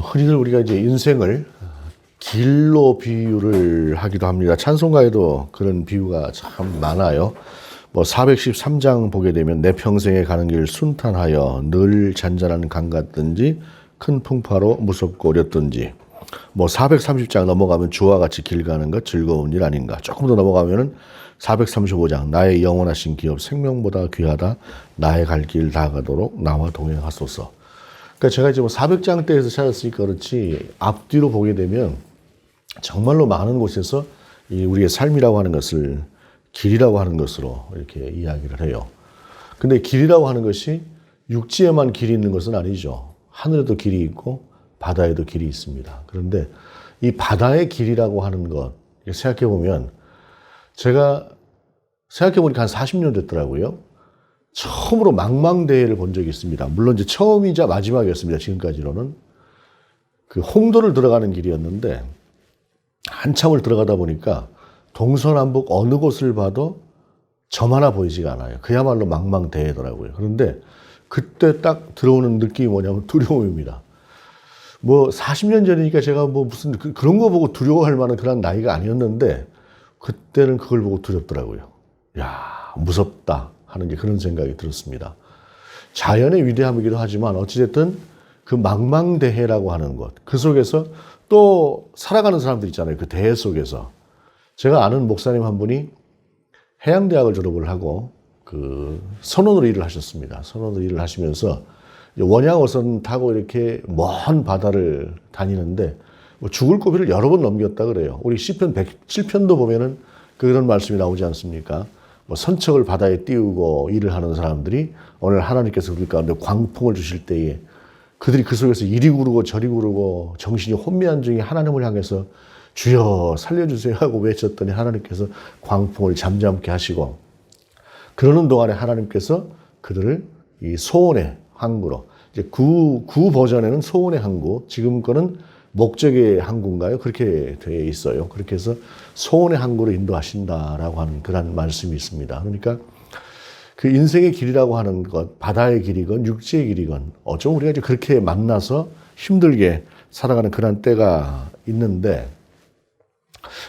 흔히들 우리가 이제 인생을 길로 비유를 하기도 합니다. 찬송가에도 그런 비유가 참 많아요. 413장 보게 되면 내 평생에 가는 길 순탄하여 늘 잔잔한 강 같든지 큰 풍파로 무섭고 어렵든지 430장 넘어가면 주와 같이 길 가는 것 즐거운 일 아닌가. 조금 더 넘어가면은 435장 나의 영원하신 기업 생명보다 귀하다. 나의 갈 길 다가도록 나와 동행하소서. 그러니까 제가 이제 400장대에서 찾았으니까 그렇지 앞뒤로 보게 되면 정말로 많은 곳에서 이 우리의 삶이라고 하는 것을 길이라고 하는 것으로 이렇게 이야기를 해요. 근데 길이라고 하는 것이 육지에만 길이 있는 것은 아니죠. 하늘에도 길이 있고 바다에도 길이 있습니다. 그런데 이 바다의 길이라고 하는 것 생각해 보면 제가 생각해 보니까 한 40년 됐더라고요. 처음으로 망망대해를 본 적이 있습니다. 물론 이제 처음이자 마지막이었습니다. 지금까지로는. 그 홍도를 들어가는 길이었는데 한참을 들어가다 보니까 동서남북 어느 곳을 봐도 점 하나 보이지가 않아요. 그야말로 망망대해더라고요. 그런데 그때 딱 들어오는 느낌이 뭐냐면 두려움입니다. 40년 전이니까 제가 무슨 그런 거 보고 두려워할 만한 그런 나이가 아니었는데 그때는 그걸 보고 두렵더라고요. 야, 무섭다 하는 게 그런 생각이 들었습니다. 자연의 위대함이기도 하지만 어찌됐든 그 망망대해라고 하는 것, 그 속에서 또 살아가는 사람들 있잖아요. 그 대해 속에서. 제가 아는 목사님 한 분이 해양대학을 졸업을 하고 그 선원으로 일을 하셨습니다. 선원으로 일을 하시면서 원양어선 타고 이렇게 먼 바다를 다니는데 죽을 고비를 여러 번 넘겼다 그래요. 우리 시편 107편도 보면은 그런 말씀이 나오지 않습니까? 선척을 바다에 띄우고 일을 하는 사람들이 오늘 하나님께서 우리 가운데 광풍을 주실 때에 그들이 그 속에서 이리 구르고 저리 구르고 정신이 혼미한 중에 하나님을 향해서 주여 살려주세요 하고 외쳤더니 하나님께서 광풍을 잠잠케 하시고 그러는 동안에 하나님께서 그들을 이 소원의 항구로 이제 구 버전에는 소원의 항구, 지금 거는 목적의 항구인가요? 그렇게 되어 있어요. 그렇게 해서 소원의 항구로 인도하신다라고 하는 그런 말씀이 있습니다. 그러니까 그 인생의 길이라고 하는 것, 바다의 길이건 육지의 길이건 어쩌면 우리가 이제 그렇게 만나서 힘들게 살아가는 그런 때가 있는데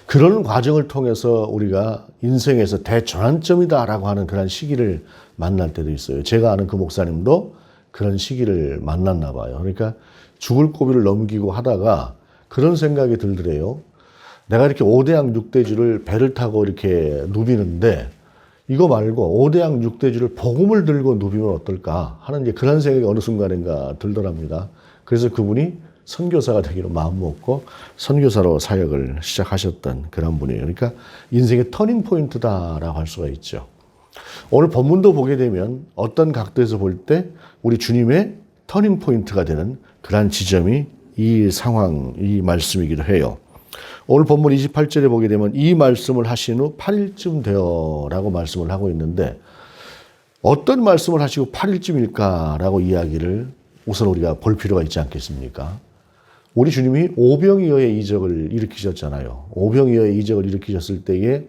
그런 과정을 통해서 우리가 인생에서 대전환점이다라고 하는 그런 시기를 만날 때도 있어요. 제가 아는 그 목사님도 그런 시기를 만났나 봐요. 그러니까 죽을 고비를 넘기고 하다가 그런 생각이 들더래요. 내가 이렇게 5대양 6대주를 배를 타고 이렇게 누비는데 이거 말고 5대양 6대주를 복음을 들고 누비면 어떨까 하는 이제 그런 생각이 어느 순간인가 들더랍니다. 그래서 그분이 선교사가 되기로 마음먹고 선교사로 사역을 시작하셨던 그런 분이에요. 그러니까 인생의 터닝 포인트다라고 할 수가 있죠. 오늘 본문도 보게 되면 어떤 각도에서 볼 때 우리 주님의 터닝 포인트가 되는 그러한 지점이 이 상황, 이 말씀이기도 해요. 오늘 본문 28절에 보게 되면 이 말씀을 하신 후 8일쯤 되어라고 말씀을 하고 있는데 어떤 말씀을 하시고 8일쯤일까라고 이야기를 우선 우리가 볼 필요가 있지 않겠습니까? 우리 주님이 오병이어의 이적을 일으키셨잖아요. 오병이어의 이적을 일으키셨을 때에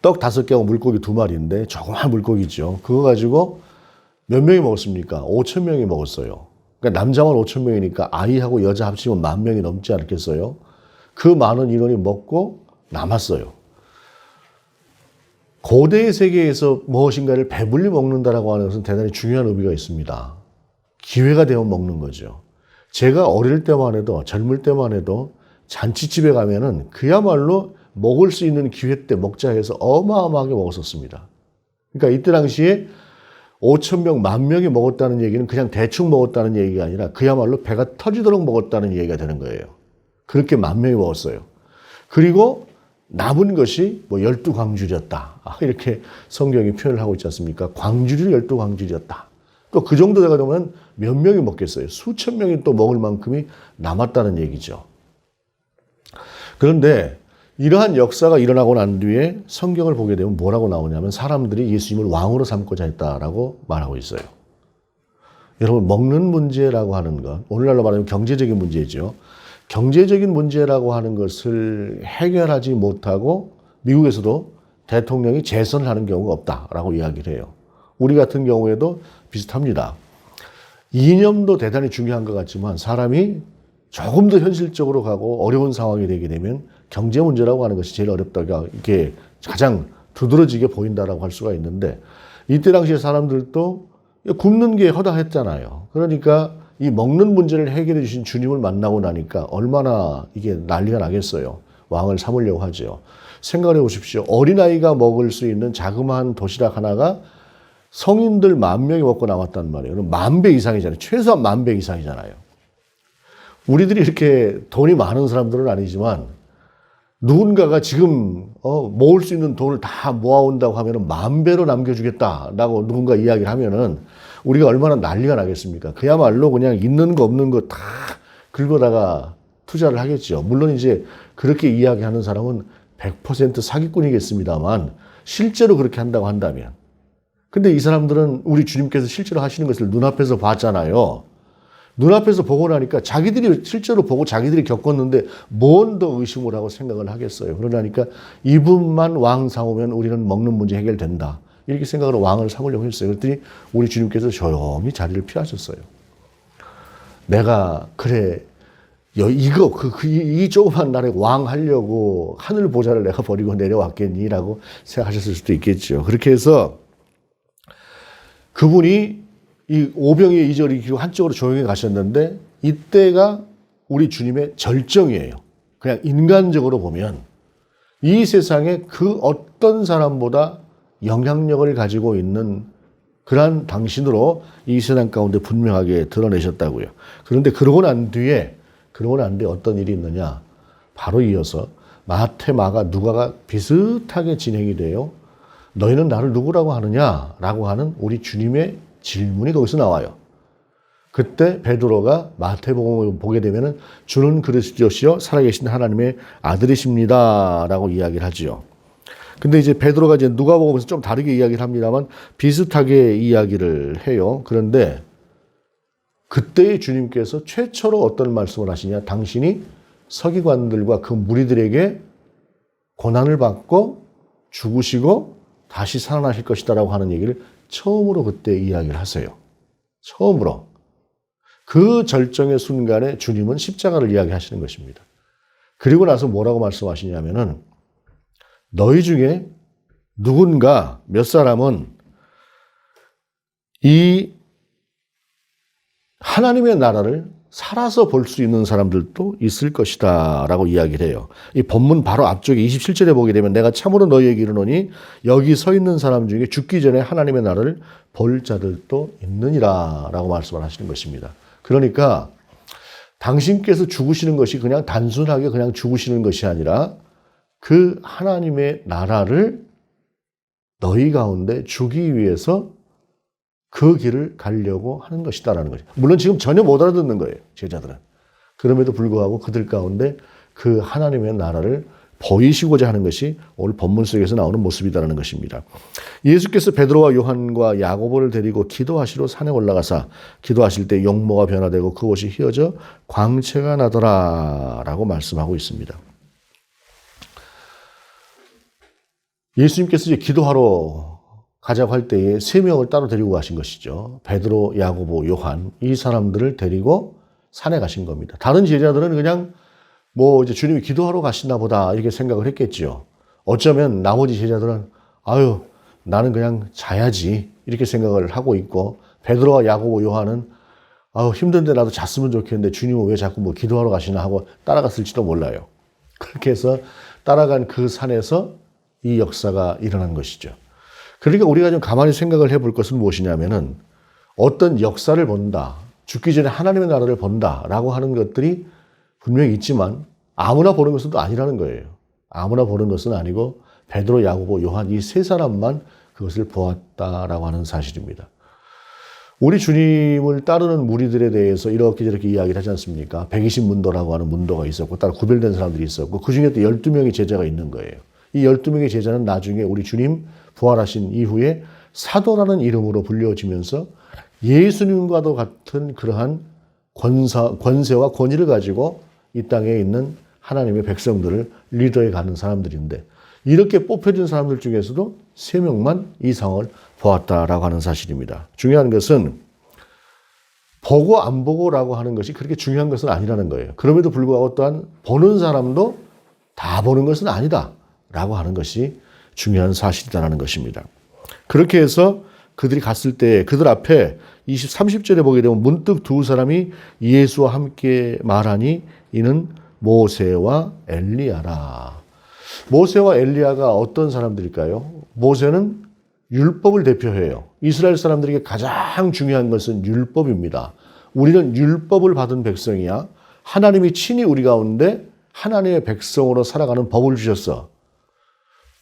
떡 5개하고 물고기 2마리인데 조그만 물고기죠. 그거 가지고 몇 명이 먹었습니까? 5,000명이 먹었어요. 그러니까 남자만 5,000명이니까 아이하고 여자 합치면 10,000명이 넘지 않겠어요? 그 많은 인원이 먹고 남았어요. 고대의 세계에서 무엇인가를 배불리 먹는다라고 하는 것은 대단히 중요한 의미가 있습니다. 기회가 되면 먹는 거죠. 제가 어릴 때만 해도 젊을 때만 해도 잔치집에 가면은 그야말로 먹을 수 있는 기회 때 먹자 해서 어마어마하게 먹었었습니다. 그러니까 이때 당시에 5,000명, 10,000명이 먹었다는 얘기는 그냥 대충 먹었다는 얘기가 아니라 그야말로 배가 터지도록 먹었다는 얘기가 되는 거예요. 그렇게 10,000명이 먹었어요. 그리고 남은 것이 12광줄이었다. 이렇게 성경이 표현을 하고 있지 않습니까? 광줄이 12광줄이었다. 또 그 정도 되가 되면 몇 명이 먹겠어요? 수천 명이 또 먹을 만큼이 남았다는 얘기죠. 그런데 이러한 역사가 일어나고 난 뒤에 성경을 보게 되면 뭐라고 나오냐면 사람들이 예수님을 왕으로 삼고자 했다라고 말하고 있어요. 여러분, 먹는 문제라고 하는 것, 오늘날로 말하면 경제적인 문제죠. 경제적인 문제라고 하는 것을 해결하지 못하고 미국에서도 대통령이 재선을 하는 경우가 없다라고 이야기를 해요. 우리 같은 경우에도 비슷합니다. 이념도 대단히 중요한 것 같지만 사람이 조금 더 현실적으로 가고 어려운 상황이 되게 되면 경제 문제라고 하는 것이 제일 어렵다가 이게 가장 두드러지게 보인다라고 할 수가 있는데 이때 당시에 사람들도 굶는 게 허다했잖아요. 그러니까 이 먹는 문제를 해결해 주신 주님을 만나고 나니까 얼마나 이게 난리가 나겠어요. 왕을 삼으려고 하죠. 생각해 보십시오. 어린아이가 먹을 수 있는 자그마한 도시락 하나가 성인들 10,000명이 먹고 남았단 말이에요. 그럼 10,000배 이상이잖아요. 최소한 10,000배 이상이잖아요. 우리들이 이렇게 돈이 많은 사람들은 아니지만 누군가가 지금 모을 수 있는 돈을 다 모아온다고 하면은 10,000배로 남겨주겠다라고 누군가 이야기를 하면은 우리가 얼마나 난리가 나겠습니까? 그야말로 그냥 있는 거 없는 거 다 긁어다가 투자를 하겠죠. 물론 이제 그렇게 이야기하는 사람은 100% 사기꾼이겠습니다만 실제로 그렇게 한다고 한다면. 근데 이 사람들은 우리 주님께서 실제로 하시는 것을 눈앞에서 봤잖아요. 눈앞에서 보고 나니까 자기들이 실제로 보고 자기들이 겪었는데 뭔 더 의심을 하고 생각을 하겠어요. 그러니까 이분만 왕 삼으면 우리는 먹는 문제 해결된다. 이렇게 생각으로 왕을 삼으려고 했어요. 그랬더니 우리 주님께서 조용히 자리를 피하셨어요. 내가 그래 이 조그만 나라에 왕 하려고 하늘 보좌를 내가 버리고 내려왔겠니라고 생각하셨을 수도 있겠죠. 그렇게 해서 그분이 이 오병이의 이적을 이기고 한쪽으로 조용히 가셨는데 이때가 우리 주님의 절정이에요. 그냥 인간적으로 보면 이 세상에 그 어떤 사람보다 영향력을 가지고 있는 그러한 당신으로 이 세상 가운데 분명하게 드러내셨다고요. 그런데 그러고 난 뒤에 어떤 일이 있느냐? 바로 이어서 마태, 마가, 누가가 비슷하게 진행이 돼요. 너희는 나를 누구라고 하느냐라고 하는 우리 주님의 질문이 거기서 나와요. 그때 베드로가 마태복음을 보게 되면은 주는 그리스도시요 살아계신 하나님의 아들이십니다라고 이야기를 하지요. 근데 이제 베드로가 이제 누가복음에서 좀 다르게 이야기를 합니다만 비슷하게 이야기를 해요. 그런데 그때의 주님께서 최초로 어떤 말씀을 하시냐? 당신이 서기관들과 그 무리들에게 고난을 받고 죽으시고 다시 살아나실 것이다라고 하는 얘기를 처음으로 그때 이야기를 하세요. 처음으로. 그 절정의 순간에 주님은 십자가를 이야기하시는 것입니다. 그리고 나서 뭐라고 말씀하시냐면은 너희 중에 누군가 몇 사람은 이 하나님의 나라를 살아서 볼 수 있는 사람들도 있을 것이다 라고 이야기를 해요. 이 본문 바로 앞쪽에 27절에 보게 되면 내가 참으로 너희에게 이르노니 여기 서 있는 사람 중에 죽기 전에 하나님의 나라를 볼 자들도 있느니라 라고 말씀을 하시는 것입니다. 그러니까 당신께서 죽으시는 것이 그냥 단순하게 그냥 죽으시는 것이 아니라 그 하나님의 나라를 너희 가운데 주기 위해서 그 길을 가려고 하는 것이다라는 거죠. 물론 지금 전혀 못 알아듣는 거예요, 제자들은. 그럼에도 불구하고 그들 가운데 그 하나님의 나라를 보이시고자 하는 것이 오늘 본문 속에서 나오는 모습이다라는 것입니다. 예수께서 베드로와 요한과 야고보를 데리고 기도하시러 산에 올라가사 기도하실 때 용모가 변화되고 그 옷이 휘어져 광채가 나더라라고 말씀하고 있습니다. 예수님께서 이제 기도하러 가자고 할 때에 3명을 따로 데리고 가신 것이죠. 베드로, 야고보, 요한 이 사람들을 데리고 산에 가신 겁니다. 다른 제자들은 그냥 뭐 이제 주님이 기도하러 가시나 보다 이렇게 생각을 했겠죠. 어쩌면 나머지 제자들은 아유 나는 그냥 자야지 이렇게 생각을 하고 있고 베드로와 야고보, 요한은 아유 힘든데 나도 잤으면 좋겠는데 주님은 왜 자꾸 뭐 기도하러 가시나 하고 따라갔을지도 몰라요. 그렇게 해서 따라간 그 산에서 이 역사가 일어난 것이죠. 그러니까 우리가 좀 가만히 생각을 해볼 것은 무엇이냐면은 어떤 역사를 본다. 죽기 전에 하나님의 나라를 본다라고 하는 것들이 분명히 있지만 아무나 보는 것은 또 아니라는 거예요. 아무나 보는 것은 아니고 베드로, 야고보, 요한 이 3사람만 그것을 보았다라고 하는 사실입니다. 우리 주님을 따르는 무리들에 대해서 이렇게 저렇게 이야기를 하지 않습니까? 120문도라고 하는 문도가 있었고 따로 구별된 사람들이 있었고 그중에 또 12명의 제자가 있는 거예요. 이 12명의 제자는 나중에 우리 주님 부활하신 이후에 사도라는 이름으로 불려지면서 예수님과도 같은 그러한 권세와 권위를 가지고 이 땅에 있는 하나님의 백성들을 리더해 가는 사람들인데 이렇게 뽑혀진 사람들 중에서도 3명만 이 상을 보았다라고 하는 사실입니다. 중요한 것은 보고 안 보고라고 하는 것이 그렇게 중요한 것은 아니라는 거예요. 그럼에도 불구하고 또한 보는 사람도 다 보는 것은 아니다라고 하는 것이 중요한 사실이다라는 것입니다. 그렇게 해서 그들이 갔을 때 그들 앞에 30절에 보게 되면 문득 두 사람이 예수와 함께 말하니 이는 모세와 엘리야라. 모세와 엘리야가 어떤 사람들일까요? 모세는 율법을 대표해요. 이스라엘 사람들에게 가장 중요한 것은 율법입니다. 우리는 율법을 받은 백성이야. 하나님이 친히 우리 가운데 하나님의 백성으로 살아가는 법을 주셨어.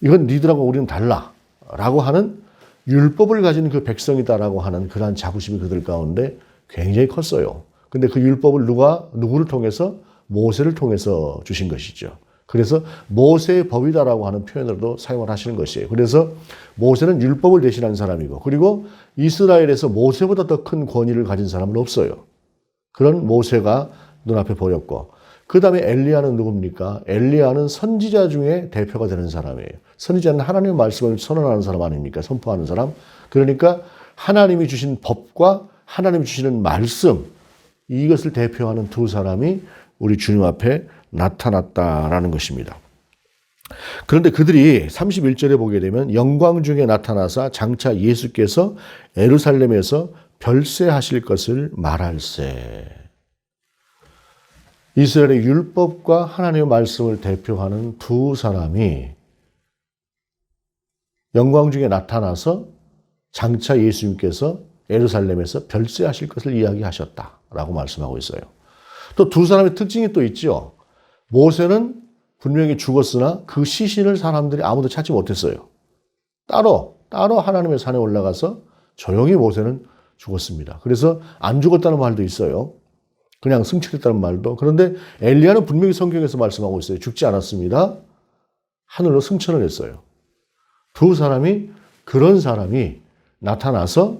이건 니들하고 우리는 달라 라고 하는 율법을 가진 그 백성이다라고 하는 그러한 자부심이 그들 가운데 굉장히 컸어요. 근데 그 율법을 누구를 통해서? 모세를 통해서 주신 것이죠. 그래서 모세의 법이다라고 하는 표현으로도 사용을 하시는 것이에요. 그래서 모세는 율법을 대신한 사람이고, 그리고 이스라엘에서 모세보다 더 큰 권위를 가진 사람은 없어요. 그런 모세가 눈앞에 보였고, 그 다음에 엘리야는 누굽니까? 엘리야는 선지자 중에 대표가 되는 사람이에요. 선지자는 하나님의 말씀을 선언하는 사람 아닙니까? 선포하는 사람. 그러니까 하나님이 주신 법과 하나님이 주시는 말씀, 이것을 대표하는 두 사람이 우리 주님 앞에 나타났다라는 것입니다. 그런데 그들이 31절에 보게 되면 영광 중에 나타나사 장차 예수께서 예루살렘에서 별세하실 것을 말할세. 이스라엘의 율법과 하나님의 말씀을 대표하는 두 사람이 영광 중에 나타나서 장차 예수님께서 예루살렘에서 별세하실 것을 이야기하셨다라고 말씀하고 있어요. 또 두 사람의 특징이 또 있죠. 모세는 분명히 죽었으나 그 시신을 사람들이 아무도 찾지 못했어요. 따로 하나님의 산에 올라가서 조용히 모세는 죽었습니다. 그래서 안 죽었다는 말도 있어요. 그냥 승천했다는 말도. 그런데 엘리야는 분명히 성경에서 말씀하고 있어요. 죽지 않았습니다. 하늘로 승천을 했어요. 두 사람이, 그런 사람이 나타나서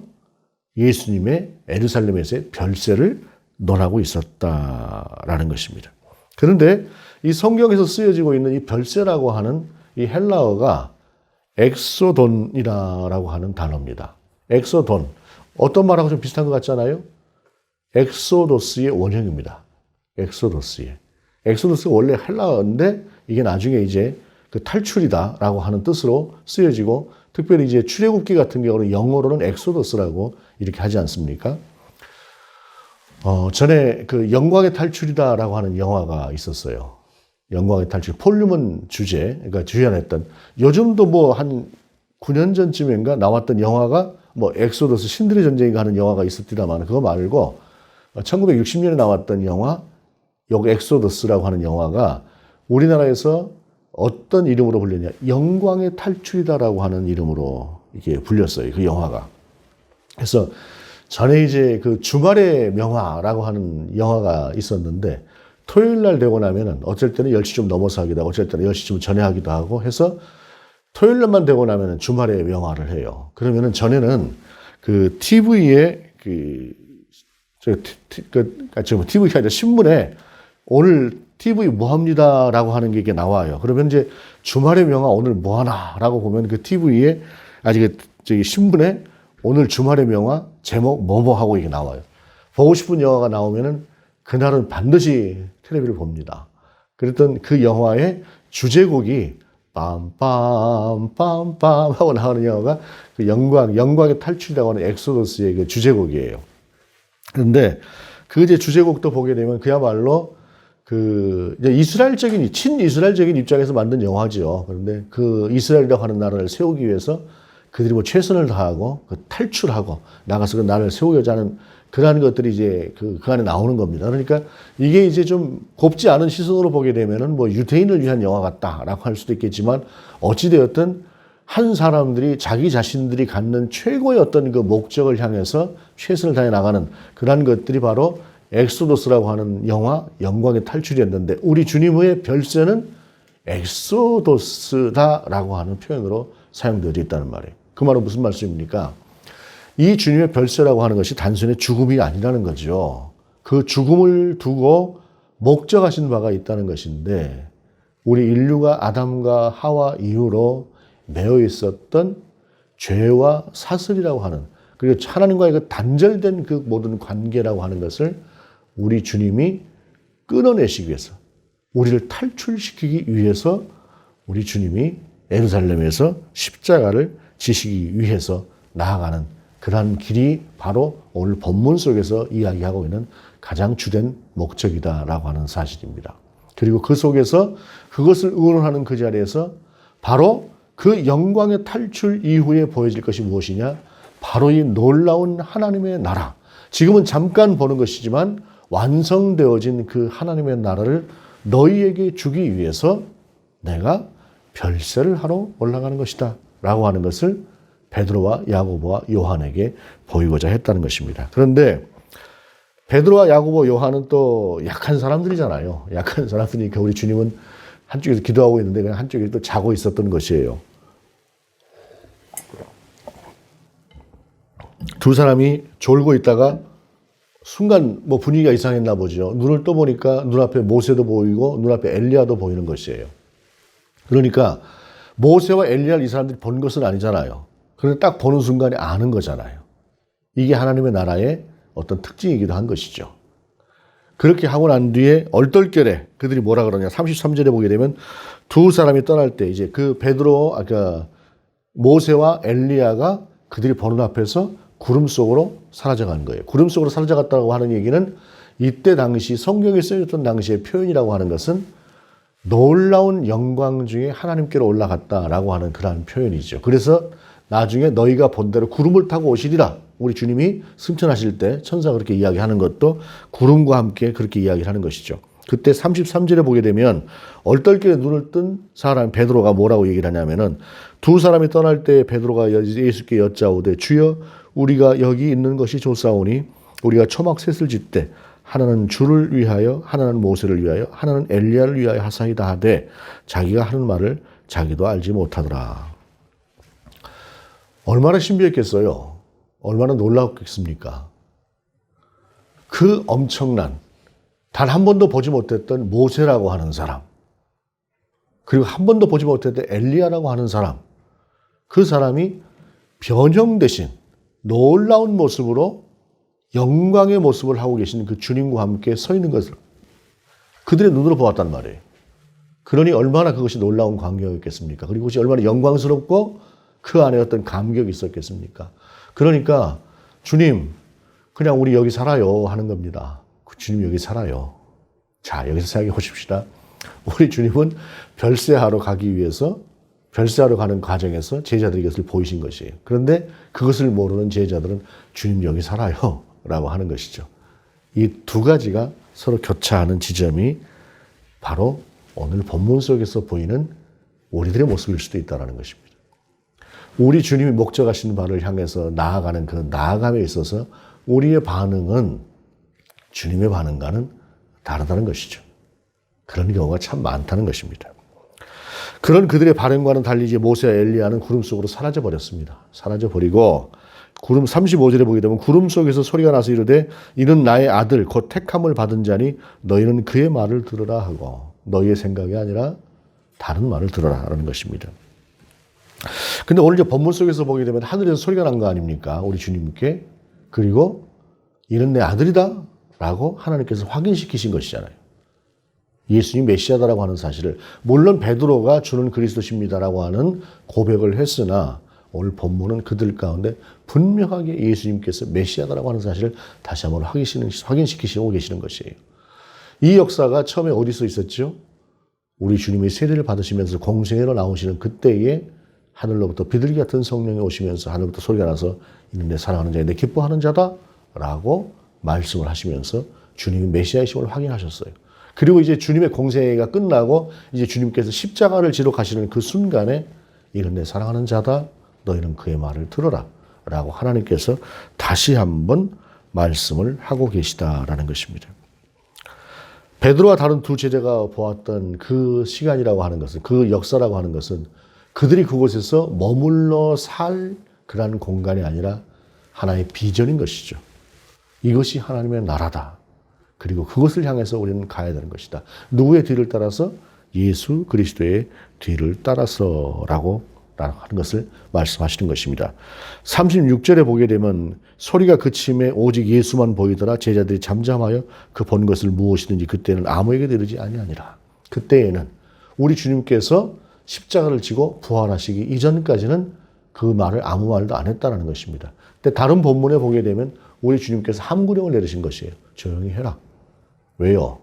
예수님의 예루살렘에서의 별세를 논하고 있었다라는 것입니다. 그런데 이 성경에서 쓰여지고 있는 이 별세라고 하는 이 헬라어가 엑소돈이라고 하는 단어입니다. 엑소돈. 어떤 말하고 좀 비슷한 것 같잖아요? 엑소도스의 원형입니다. 엑소도스의. 엑소도스가 원래 헬라어인데 이게 나중에 이제 그 탈출이다라고 하는 뜻으로 쓰여지고, 특별히 이제 출애굽기 같은 경우는 영어로는 엑소도스라고 이렇게 하지 않습니까? 전에 그 영광의 탈출이다라고 하는 영화가 있었어요. 영광의 탈출. 폴 뉴먼 그러니까 주연했던, 요즘도 뭐 한 9년 전쯤인가 나왔던 영화가 뭐 엑소더스 신들의 전쟁인가 하는 영화가 있었디다만, 그거 말고 1960년에 나왔던 영화, 요거 엑소더스라고 하는 영화가 우리나라에서 어떤 이름으로 불렸냐? 영광의 탈출이다라고 하는 이름으로 이게 불렸어요. 그 영화가. 그래서 전에 이제 그 주말의 명화라고 하는 영화가 있었는데, 토요일 날 되고 나면은 어쩔 때는 10시 좀 넘어서 하기도 하고, 어쩔 때는 10시쯤 전에 하기도 하고 해서 토요일 날만 되고 나면은 주말의 명화를 해요. 그러면은 전에는 그 TV에 TV가 아니라 신문에 오늘 TV 뭐 합니다라고 하는 게 이게 나와요. 그러면 이제 주말의 명화 오늘 뭐 하나라고 보면 그 TV에 저기 신문에 오늘 주말의 명화 제목 뭐뭐 하고 이게 나와요. 보고 싶은 영화가 나오면은 그날은 반드시 텔레비를 봅니다. 그랬던 그 영화의 주제곡이 빰빰빰빰 하고 나오는 영화가 그 영광의 탈출이라고 하는 엑소더스의 그 주제곡이에요. 그런데 그 이제 주제곡도 보게 되면 그야말로 그 이제 친이스라엘적인 입장에서 만든 영화죠. 그런데 그 이스라엘이라고 하는 나라를 세우기 위해서 그들이 뭐 최선을 다하고 그 탈출하고 나가서 그 나라를 세우고자 하는 그러한 것들이 이제 그 안에 나오는 겁니다. 그러니까 이게 이제 좀 곱지 않은 시선으로 보게 되면은 뭐 유대인을 위한 영화 같다라고 할 수도 있겠지만, 어찌되었든 한 사람들이 자기 자신들이 갖는 최고의 어떤 그 목적을 향해서 최선을 다해 나가는 그러한 것들이 바로 엑소도스라고 하는 영화, 영광의 탈출이었는데, 우리 주님의 별세는 엑소도스다라고 하는 표현으로 사용되어 있다는 말이에요. 그 말은 무슨 말씀입니까? 이 주님의 별세라고 하는 것이 단순히 죽음이 아니라는 거죠. 그 죽음을 두고 목적하신 바가 있다는 것인데, 우리 인류가 아담과 하와 이후로 매여 있었던 죄와 사슬이라고 하는, 그리고 하나님과의 그 단절된 그 모든 관계라고 하는 것을 우리 주님이 끊어내시기 위해서, 우리를 탈출시키기 위해서 우리 주님이 예루살렘에서 십자가를 지시기 위해서 나아가는 그러한 길이 바로 오늘 본문 속에서 이야기하고 있는 가장 주된 목적이다라고 하는 사실입니다. 그리고 그 속에서 그것을 의논하는 그 자리에서 바로 그 영광의 탈출 이후에 보여질 것이 무엇이냐? 바로 이 놀라운 하나님의 나라. 지금은 잠깐 보는 것이지만 완성되어진 그 하나님의 나라를 너희에게 주기 위해서 내가 별세를 하러 올라가는 것이다 라고 하는 것을 베드로와 야고보와 요한에게 보이고자 했다는 것입니다. 그런데 베드로와 야고보, 요한은 또 약한 사람들이잖아요. 약한 사람들이니까 우리 주님은 한쪽에서 기도하고 있는데 그냥 한쪽에 또 자고 있었던 것이에요. 두 사람이 졸고 있다가 순간 뭐 분위기가 이상했나 보죠. 눈을 떠보니까 눈앞에 모세도 보이고 눈앞에 엘리야도 보이는 것이에요. 그러니까 모세와 엘리야를 이 사람들이 본 것은 아니잖아요. 그런데 딱 보는 순간에 아는 거잖아요. 이게 하나님의 나라의 어떤 특징이기도 한 것이죠. 그렇게 하고 난 뒤에 얼떨결에 그들이 뭐라 그러냐. 33절에 보게 되면 두 사람이 떠날 때 이제 그 베드로, 아까 모세와 엘리야가 그들이 보는 앞에서 구름 속으로 사라져간 거예요. 구름 속으로 사라져갔다고 하는 얘기는 이때 당시 성경에 쓰여졌던 당시의 표현이라고 하는 것은 놀라운 영광 중에 하나님께로 올라갔다라고 하는 그러한 표현이죠. 그래서 나중에 너희가 본 대로 구름을 타고 오시리라. 우리 주님이 승천하실 때 천사가 그렇게 이야기하는 것도 구름과 함께 그렇게 이야기를 하는 것이죠. 그때 33절에 보게 되면 얼떨결에 눈을 뜬 사람 베드로가 뭐라고 얘기를 하냐면은 두 사람이 떠날 때 베드로가 예수께 여짜오되 주여 우리가 여기 있는 것이 좋사오니 우리가 초막 셋을 짓되 하나는 주를 위하여 하나는 모세를 위하여 하나는 엘리야를 위하여 하사이다 하되 자기가 하는 말을 자기도 알지 못하더라. 얼마나 신비했겠어요. 얼마나 놀라웠겠습니까. 그 엄청난 단 한 번도 보지 못했던 모세라고 하는 사람, 그리고 한 번도 보지 못했던 엘리야라고 하는 사람, 그 사람이 변형되신 놀라운 모습으로 영광의 모습을 하고 계신 그 주님과 함께 서 있는 것을 그들의 눈으로 보았단 말이에요. 그러니 얼마나 그것이 놀라운 광경이었겠습니까? 그리고 그것이 얼마나 영광스럽고 그 안에 어떤 감격이 있었겠습니까? 그러니까 주님, 그냥 우리 여기 살아요 하는 겁니다. 주님 여기 살아요. 자, 여기서 생각해 보십시다. 우리 주님은 별세하러 가기 위해서 별세하러 가는 과정에서 제자들에게 그것을 보이신 것이에요. 그런데 그것을 모르는 제자들은 주님 여기 살아요 라고 하는 것이죠. 이 두 가지가 서로 교차하는 지점이 바로 오늘 본문 속에서 보이는 우리들의 모습일 수도 있다는 것입니다. 우리 주님이 목적하시는 바를 향해서 나아가는 그 나아감에 있어서 우리의 반응은 주님의 반응과는 다르다는 것이죠. 그런 경우가 참 많다는 것입니다. 그런 그들의 반응과는 달리 이제 모세와 엘리야는 구름 속으로 사라져 버렸습니다. 사라져 버리고 구름 35절에 보게 되면 구름 속에서 소리가 나서 이르되 이는 나의 아들 곧 택함을 받은 자니 너희는 그의 말을 들으라 하고 너희의 생각이 아니라 다른 말을 들으라 라는 것입니다. 근데 오늘 이제 본문 속에서 보게 되면 하늘에서 소리가 난 거 아닙니까? 우리 주님께. 그리고 이는 내 아들이다 라고 하나님께서 확인시키신 것이잖아요. 예수님 메시아다라고 하는 사실을, 물론 베드로가 주는 그리스도십니다라고 하는 고백을 했으나 오늘 본문은 그들 가운데 분명하게 예수님께서 메시아다라고 하는 사실을 다시 한번 확인시키시고 계시는 것이에요. 이 역사가 처음에 어디서 있었죠? 우리 주님이 세례를 받으시면서 공생애로 나오시는 그때에 하늘로부터 비둘기 같은 성령이 오시면서 하늘부터 소리가 나서 이는 내 사랑하는 자여 내 기뻐하는 자다 라고 말씀을 하시면서 주님이 메시아이심을 확인하셨어요. 그리고 이제 주님의 공생애가 끝나고 이제 주님께서 십자가를 지러 가시는 그 순간에 이는 내 사랑하는 자다 너희는 그의 말을 들어라 라고 하나님께서 다시 한번 말씀을 하고 계시다라는 것입니다. 베드로와 다른 두 제자가 보았던 그 시간이라고 하는 것은, 그 역사라고 하는 것은 그들이 그곳에서 머물러 살 그런 공간이 아니라 하나의 비전인 것이죠. 이것이 하나님의 나라다. 그리고 그것을 향해서 우리는 가야 되는 것이다. 누구의 뒤를 따라서? 예수 그리스도의 뒤를 따라서라고 하는 것을 말씀하시는 것입니다. 36절에 보게 되면 소리가 그침에 오직 예수만 보이더라. 제자들이 잠잠하여 그 본 것을 무엇이든지 그때는 아무에게도 이르지 아니하니라. 그때에는 우리 주님께서 십자가를 지고 부활하시기 이전까지는 그 말을 아무 말도 안 했다는 것입니다. 근데 다른 본문에 보게 되면 우리 주님께서 함구령을 내리신 것이에요. 조용히 해라. 왜요?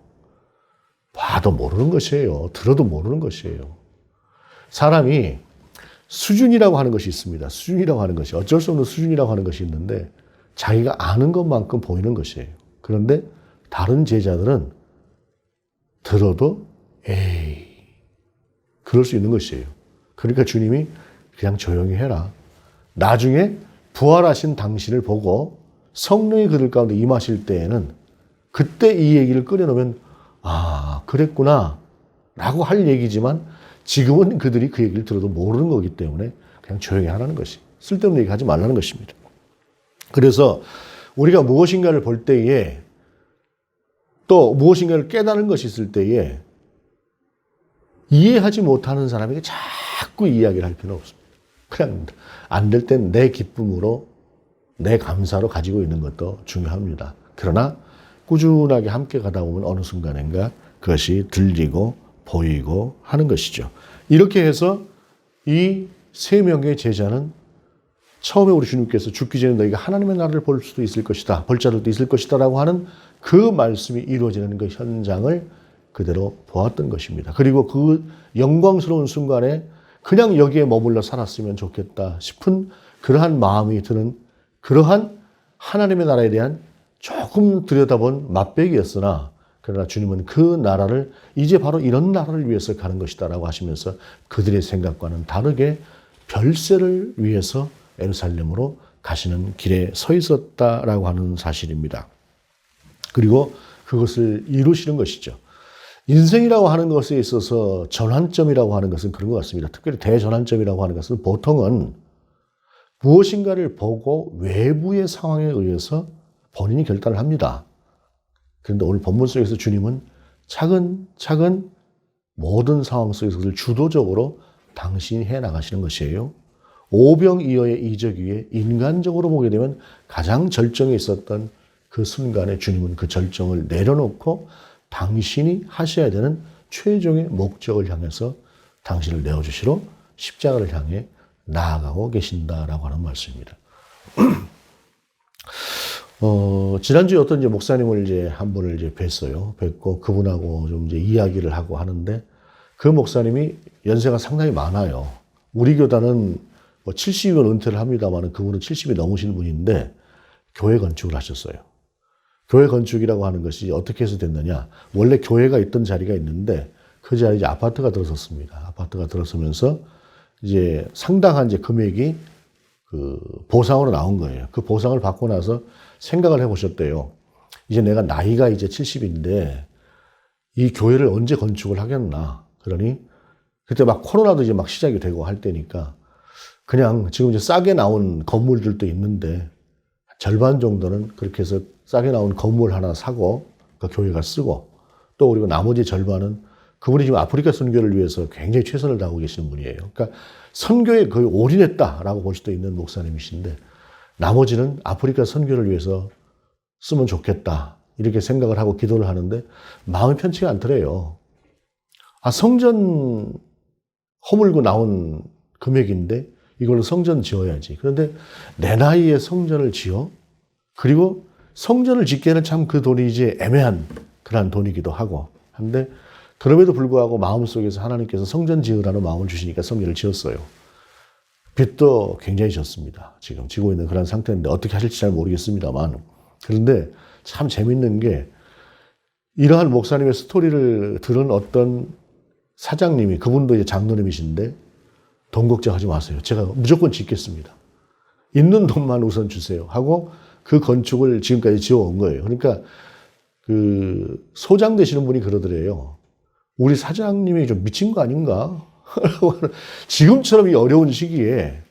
봐도 모르는 것이에요. 들어도 모르는 것이에요. 사람이 수준이라고 하는 것이 있습니다. 수준이라고 하는 것이 어쩔 수 없는 수준이라고 하는 것이 있는데 자기가 아는 것만큼 보이는 것이에요. 그런데 다른 제자들은 들어도 에이 그럴 수 있는 것이에요. 그러니까 주님이 그냥 조용히 해라. 나중에 부활하신 당신을 보고 성령이 그들 가운데 임하실 때에는 그때 이 얘기를 꺼내놓으면 아 그랬구나 라고 할 얘기지만 지금은 그들이 그 얘기를 들어도 모르는 거기 때문에 그냥 조용히 하라는 것이 쓸데없는 얘기 하지 말라는 것입니다. 그래서 우리가 무엇인가를 볼 때에 또 무엇인가를 깨달은 것이 있을 때에 이해하지 못하는 사람에게 자꾸 이야기를 할 필요는 없습니다. 그냥 안 될 땐 내 기쁨으로 내 감사로 가지고 있는 것도 중요합니다. 그러나 꾸준하게 함께 가다 보면 어느 순간인가 그것이 들리고 보이고 하는 것이죠. 이렇게 해서 이 세 명의 제자는 처음에 우리 주님께서 죽기 전에 너희가 하나님의 나라를 볼 수도 있을 것이다. 볼 자들도 있을 것이다 라고 하는 그 말씀이 이루어지는 그 현장을 그대로 보았던 것입니다. 그리고 그 영광스러운 순간에 그냥 여기에 머물러 살았으면 좋겠다 싶은 그러한 마음이 드는 그러한 하나님의 나라에 대한 조금 들여다본 맛배기였으나 그러나 주님은 그 나라를 이제 바로 이런 나라를 위해서 가는 것이다 라고 하시면서 그들의 생각과는 다르게 별세를 위해서 예루살렘으로 가시는 길에 서 있었다라고 하는 사실입니다. 그리고 그것을 이루시는 것이죠. 인생이라고 하는 것에 있어서 전환점이라고 하는 것은 그런 것 같습니다. 특별히 대전환점이라고 하는 것은 보통은 무엇인가를 보고 외부의 상황에 의해서 본인이 결단을 합니다. 그런데 오늘 본문 속에서 주님은 차근차근 모든 상황 속에서 그것을 주도적으로 당신이 해나가시는 것이에요. 오병이어의 이적 위에 인간적으로 보게 되면 가장 절정에 있었던 그 순간에 주님은 그 절정을 내려놓고 당신이 하셔야 되는 최종의 목적을 향해서 당신을 내어주시러 십자가를 향해 나아가고 계신다라고 하는 말씀입니다. 지난주에 어떤 이제 목사님을 이제 한 분을 이제 뵀어요. 뵙고 그분하고 좀 이제 이야기를 하고 하는데 그 목사님이 연세가 상당히 많아요. 우리 교단은 뭐 70이면 은퇴를 합니다만 그분은 70이 넘으신 분인데 교회 건축을 하셨어요. 교회 건축이라고 하는 것이 어떻게 해서 됐느냐. 원래 교회가 있던 자리가 있는데 그 자리에 이제 아파트가 들어섰습니다. 아파트가 들어서면서 이제 상당한 이제 금액이 그 보상으로 나온 거예요. 그 보상을 받고 나서 생각을 해보셨대요. 이제 내가 나이가 이제 70인데 이 교회를 언제 건축을 하겠나. 그러니 그때 막 코로나도 이제 막 시작이 되고 할 때니까 그냥 지금 이제 싸게 나온 건물들도 있는데 절반 정도는 그렇게 해서 싸게 나온 건물 하나 사고 그 교회가 쓰고 또 그리고 나머지 절반은 그분이 지금 아프리카 선교를 위해서 굉장히 최선을 다하고 계시는 분이에요. 그러니까 선교에 거의 올인했다라고 볼 수도 있는 목사님이신데 나머지는 아프리카 선교를 위해서 쓰면 좋겠다 이렇게 생각을 하고 기도를 하는데 마음이 편치가 않더래요. 아 성전 허물고 나온 금액인데 이걸로 성전 지어야지. 그런데 내 나이에 성전을 지어? 그리고 성전을 짓기에는 참 그 돈이 이제 애매한 그런 돈이기도 하고 한데 그럼에도 불구하고 마음속에서 하나님께서 성전 지으라는 마음을 주시니까 성전을 지었어요. 빚도 굉장히 졌습니다. 지금 지고 있는 그런 상태인데 어떻게 하실지 잘 모르겠습니다만 그런데 참 재밌는 게 이러한 목사님의 스토리를 들은 어떤 사장님이 그분도 이제 장로님이신데 돈 걱정하지 마세요. 제가 무조건 짓겠습니다. 있는 돈만 우선 주세요. 하고 그 건축을 지금까지 지어온 거예요. 그러니까 그 소장 되시는 분이 그러더래요. 우리 사장님이 좀 미친 거 아닌가? 지금처럼 이 어려운 시기에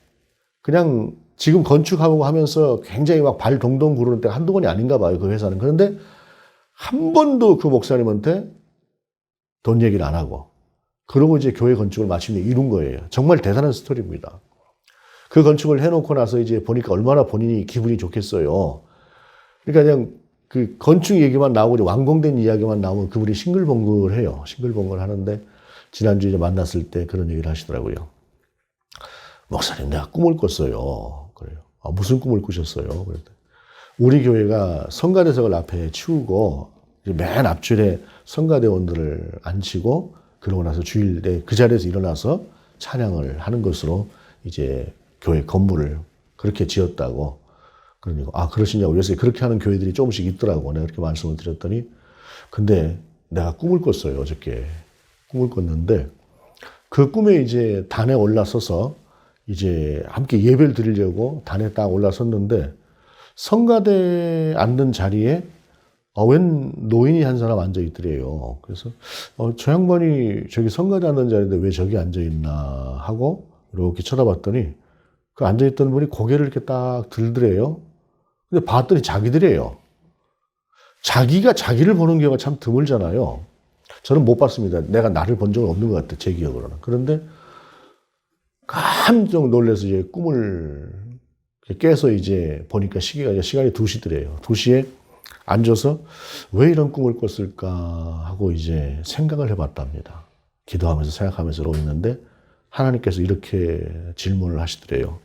그냥 지금 건축하고 하면서 굉장히 막 발 동동 구르는 때가 한두 번이 아닌가 봐요. 그 회사는. 그런데 한 번도 그 목사님한테 돈 얘기를 안 하고 그러고 이제 교회 건축을 마침내 이룬 거예요. 정말 대단한 스토리입니다. 그 건축을 해놓고 나서 이제 보니까 얼마나 본인이 기분이 좋겠어요. 그러니까 그냥 그 건축 얘기만 나오고 완공된 이야기만 나오면 그분이 싱글벙글해요. 싱글벙글 하는데 지난주에 이제 만났을 때 그런 얘기를 하시더라고요. 목사님, 내가 꿈을 꿨어요. 그래요. 아, 무슨 꿈을 꾸셨어요? 그랬더니 우리 교회가 성가대석을 앞에 치우고 맨 앞줄에 성가대원들을 앉히고 그러고 나서 주일에 그 자리에서 일어나서 찬양을 하는 것으로 이제 교회 건물을 그렇게 지었다고. 그러니까 아, 그러시냐고. 그래서 그렇게 하는 교회들이 조금씩 있더라고. 내가 그렇게 말씀을 드렸더니 근데 내가 꿈을 꿨어요. 어저께 꿈을 꿨는데 그 꿈에 이제 단에 올라서서 이제 함께 예배를 드리려고 단에 딱 올라섰는데 성가대 앉는 자리에 웬 노인이 한 사람 앉아 있더래요. 그래서 저 양반이 저기 성가대 앉는 자리인데 왜 저기 앉아 있나 하고 이렇게 쳐다봤더니 그 앉아 있던 분이 고개를 이렇게 딱 들더래요. 근데 봤더니 자기들이에요. 자기가 자기를 보는 경우가 참 드물잖아요. 저는 못 봤습니다. 내가 나를 본 적은 없는 것 같아요. 제 기억으로는. 그런데 깜짝 놀라서 이제 꿈을 깨서 이제 보니까 시간이 2시더래요. 2시에 앉아서 왜 이런 꿈을 꿨을까 하고 이제 생각을 해봤답니다. 기도하면서 생각하면서 이러고 있는데 하나님께서 이렇게 질문을 하시더래요.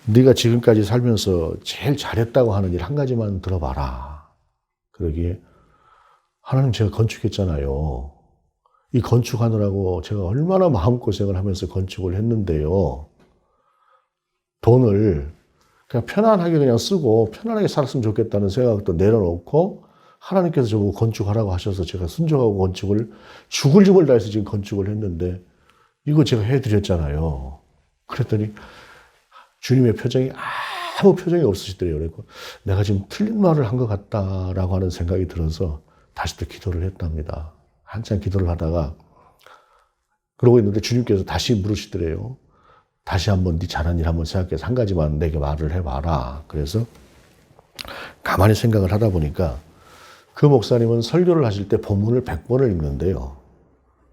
네가 지금까지 살면서 제일 잘했다고 하는 일 한 가지만 들어봐라. 그러기에 하나님, 제가 건축했잖아요. 이 건축하느라고 제가 얼마나 마음고생을 하면서 건축을 했는데요. 돈을 그냥 편안하게 그냥 쓰고 편안하게 살았으면 좋겠다는 생각도 내려놓고 하나님께서 저보고 건축하라고 하셔서 제가 순종하고 건축을 죽을 힘을 다해서 지금 건축을 했는데 이거 제가 해드렸잖아요. 그랬더니 주님의 표정이 아무 표정이 없으시더래요. 그래서 내가 지금 틀린 말을 한 것 같다라고 하는 생각이 들어서 다시 또 기도를 했답니다. 한참 기도를 하다가 그러고 있는데 주님께서 다시 물으시더래요. 다시 한번 네 잘한 일 한번 생각해서 한 가지만 내게 말을 해봐라. 그래서 가만히 생각을 하다 보니까 그 목사님은 설교를 하실 때 본문을 100번을 읽는데요.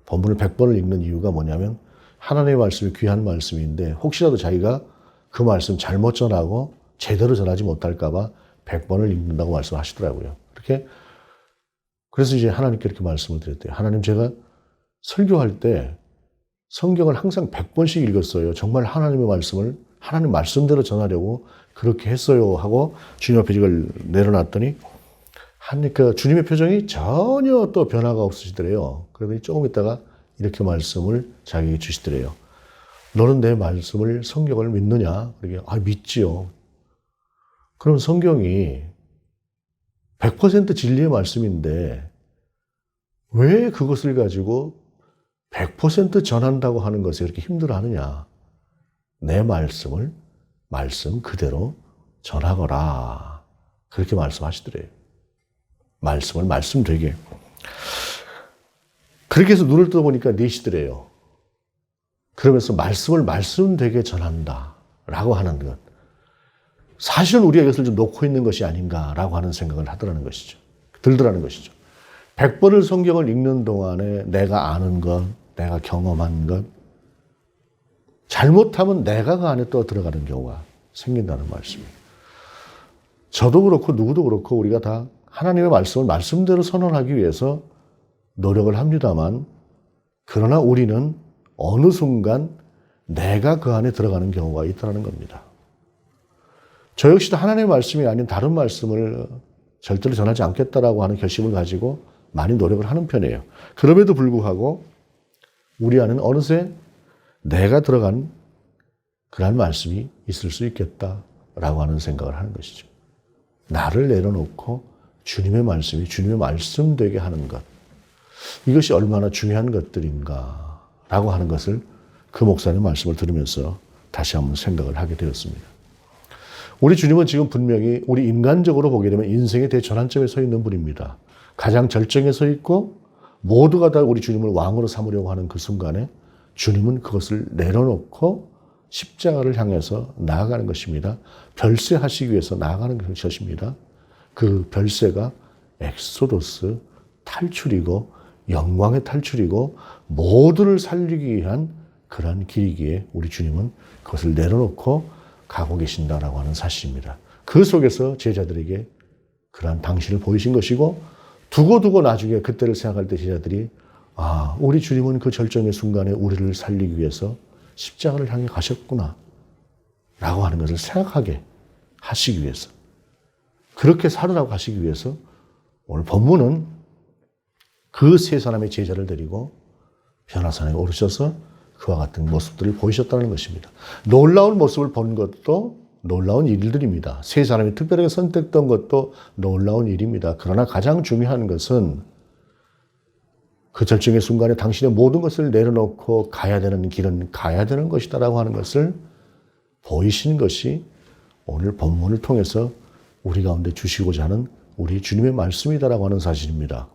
본문을 100번을 읽는 이유가 뭐냐면 하나님의 말씀이 귀한 말씀인데 혹시라도 자기가 그 말씀 잘못 전하고 제대로 전하지 못할까 봐 100번을 읽는다고 말씀하시더라고요. 그래서 이제 하나님께 이렇게 말씀을 드렸대요. 하나님, 제가 설교할 때 성경을 항상 100번씩 읽었어요. 정말 하나님의 말씀을 하나님 말씀대로 전하려고 그렇게 했어요 하고 주님 앞에 이걸 내려놨더니 그 주님의 표정이 전혀 또 변화가 없으시더래요. 그러더니 조금 있다가 이렇게 말씀을 자기에게 주시더래요. 너는 내 말씀을 성경을 믿느냐? 그러게 믿지요. 그럼 성경이 100% 진리의 말씀인데 왜 그것을 가지고 100% 전한다고 하는 것에 그렇게 힘들어하느냐? 내 말씀을 말씀 그대로 전하거라. 그렇게 말씀하시더래요. 말씀을 말씀 되게. 그렇게 해서 눈을 떠보니까 4시더래요. 그러면서 말씀을 말씀 되게 전한다 라고 하는 것. 사실은 우리가 이것을 좀 놓고 있는 것이 아닌가라고 하는 생각을 하더라는 것이죠. 들더라는 것이죠. 100번을 성경을 읽는 동안에 내가 아는 것, 내가 경험한 것, 잘못하면 내가 그 안에 또 들어가는 경우가 생긴다는 말씀이에요. 저도 그렇고 누구도 그렇고 우리가 다 하나님의 말씀을 말씀대로 선언하기 위해서 노력을 합니다만 그러나 우리는 어느 순간 내가 그 안에 들어가는 경우가 있다는 겁니다. 저 역시도 하나님의 말씀이 아닌 다른 말씀을 절대로 전하지 않겠다라고 하는 결심을 가지고 많이 노력을 하는 편이에요. 그럼에도 불구하고 우리 안에는 어느새 내가 들어간 그런 말씀이 있을 수 있겠다라고 하는 생각을 하는 것이죠. 나를 내려놓고 주님의 말씀이 주님의 말씀 되게 하는 것. 이것이 얼마나 중요한 것들인가라고 하는 것을 그 목사님의 말씀을 들으면서 다시 한번 생각을 하게 되었습니다. 우리 주님은 지금 분명히 우리 인간적으로 보게 되면 인생의 대전환점에 서 있는 분입니다. 가장 절정에 서 있고 모두가 다 우리 주님을 왕으로 삼으려고 하는 그 순간에 주님은 그것을 내려놓고 십자가를 향해서 나아가는 것입니다. 별세하시기 위해서 나아가는 것입니다. 그 별세가 엑소더스, 탈출이고 영광의 탈출이고 모두를 살리기 위한 그러한 길이기에 우리 주님은 그것을 내려놓고 가고 계신다라고 하는 사실입니다. 그 속에서 제자들에게 그러한 당신을 보이신 것이고 두고두고 나중에 그때를 생각할 때 제자들이 우리 주님은 그 절정의 순간에 우리를 살리기 위해서 십자가를 향해 가셨구나 라고 하는 것을 생각하게 하시기 위해서, 그렇게 살으라고 하시기 위해서 오늘 본문은 그 세 사람의 제자를 데리고 변화산에 오르셔서 그와 같은 모습들을 보이셨다는 것입니다. 놀라운 모습을 본 것도 놀라운 일들입니다. 세 사람이 특별하게 선택된 것도 놀라운 일입니다. 그러나 가장 중요한 것은 그 절정의 순간에 당신의 모든 것을 내려놓고 가야 되는 길은 가야 되는 것이다라고 하는 것을 보이신 것이 오늘 본문을 통해서 우리 가운데 주시고자 하는 우리 주님의 말씀이다라고 하는 사실입니다.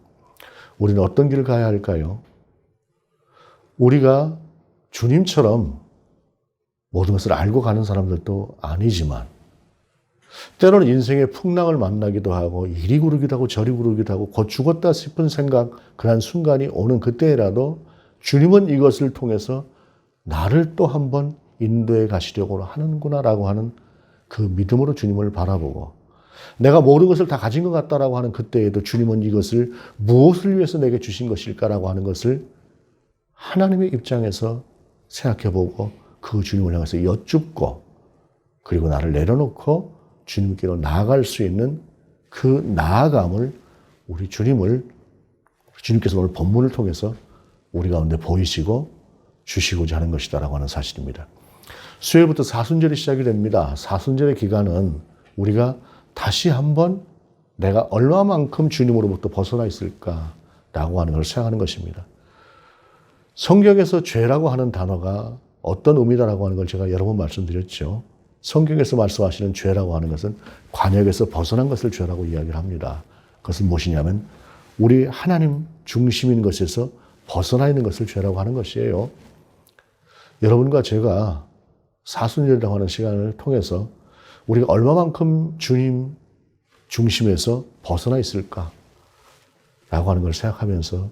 우리는 어떤 길을 가야 할까요? 우리가 주님처럼 모든 것을 알고 가는 사람들도 아니지만 때로는 인생의 풍랑을 만나기도 하고 이리 구르기도 하고 저리 구르기도 하고 곧 죽었다 싶은 생각, 그런 순간이 오는 그때라도 주님은 이것을 통해서 나를 또 한번 인도해 가시려고 하는구나라고 하는 그 믿음으로 주님을 바라보고, 내가 모든 것을 다 가진 것 같다라고 하는 그때에도 주님은 이것을 무엇을 위해서 내게 주신 것일까라고 하는 것을 하나님의 입장에서 생각해보고 그 주님을 향해서 여쭙고, 그리고 나를 내려놓고 주님께로 나아갈 수 있는 그 나아감을 우리 주님께서 오늘 본문을 통해서 우리 가운데 보이시고 주시고자 하는 것이다라고 하는 사실입니다. 수요일부터 사순절이 시작이 됩니다. 사순절의 기간은 우리가 다시 한번 내가 얼마만큼 주님으로부터 벗어나 있을까라고 하는 걸 생각하는 것입니다. 성경에서 죄라고 하는 단어가 어떤 의미다라고 하는 걸 제가 여러 번 말씀드렸죠. 성경에서 말씀하시는 죄라고 하는 것은 관역에서 벗어난 것을 죄라고 이야기를 합니다. 그것은 무엇이냐면 우리 하나님 중심인 것에서 벗어나 있는 것을 죄라고 하는 것이에요. 여러분과 제가 사순절이라고 하는 시간을 통해서 우리가 얼마만큼 주님 중심에서 벗어나 있을까라고 하는 걸 생각하면서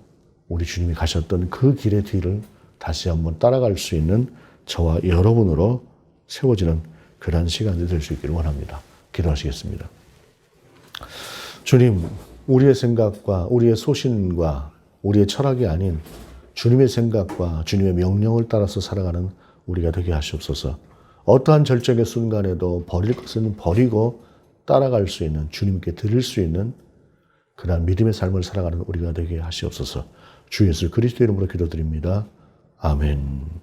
우리 주님이 가셨던 그 길의 뒤를 다시 한번 따라갈 수 있는 저와 여러분으로 세워지는 그런 시간이 될 수 있기를 원합니다. 기도하시겠습니다. 주님, 우리의 생각과 우리의 소신과 우리의 철학이 아닌 주님의 생각과 주님의 명령을 따라서 살아가는 우리가 되게 하시옵소서. 어떠한 절정의 순간에도 버릴 것은 버리고 따라갈 수 있는, 주님께 드릴 수 있는 그런 믿음의 삶을 살아가는 우리가 되게 하시옵소서. 주 예수 그리스도 이름으로 기도드립니다. 아멘.